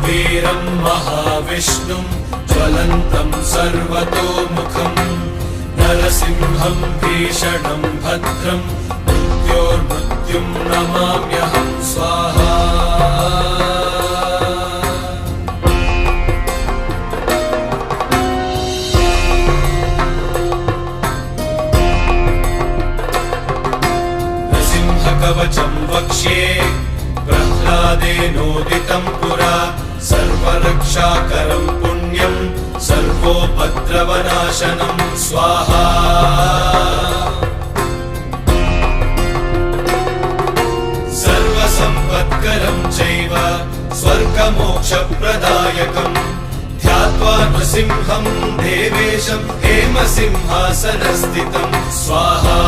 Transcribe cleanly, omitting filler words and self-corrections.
वीरं महाविष्णुं ज्वलन्तं सर्वतोमुखं नरसिंहं भीषणं भद्रं मृत्योर्मृत्युं नमाम्यहं स्वाहा। कवचं वक्ष्ये प्रह्लादेनोदितं पुरा सर्वरक्षाकरं पुण्यं सर्वोपद्रवनाशनं स्वाहा। सर्वसम्पत्करं चैव स्वर्गमोक्षप्रदायकं ध्यात्वा नृसिंहं देवेशं हेमसिंहासनस्थितं स्वाहा।